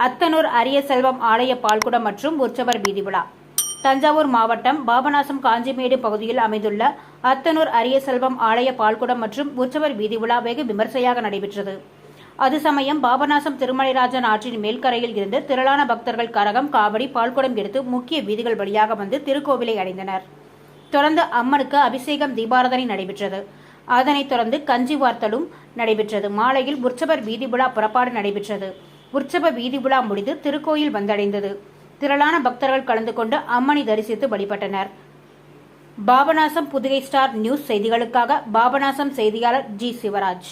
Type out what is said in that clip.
அத்தனூர் அரிய செல்வம் ஆலய பால்குடம் மற்றும் உற்சவர் வீதி விழா. தஞ்சாவூர் மாவட்டம் பாபநாசம் காஞ்சிமேடு பகுதியில் அமைந்துள்ள அத்தனூர் அரிய செல்வம் ஆலய பால்குடம் மற்றும் உற்சவர் வீதி விழா வெகு விமர்சையாக நடைபெற்றது. அது சமயம் பாபநாசம் திருமலைராஜன் ஆற்றின் மேல்கரையில் இருந்து திரளான பக்தர்கள் கரகம், காவடி, பால்குடம் எடுத்து முக்கிய வீதிகள் வழியாக வந்து திருக்கோவிலை அடைந்தனர். தொடர்ந்து அம்மனுக்கு அபிஷேகம், தீபாராதனை நடைபெற்றது. அதனைத் தொடர்ந்து கஞ்சி வார்த்தலும் நடைபெற்றது. மாலையில் உற்சவர் வீதி விழா புறப்பாடு நடைபெற்றது. உற்சவ வீதி விழா முடிந்து திருக்கோயில் வந்தடைந்தது. திரளான பக்தர்கள் கலந்து கொண்டு அம்மனை தரிசித்து வழிபட்டனர். பாபநாசம் புதுகை ஸ்டார் நியூஸ் செய்திகளுக்காக பாபநாசம் செய்தியாளர் ஜி. சிவராஜ்.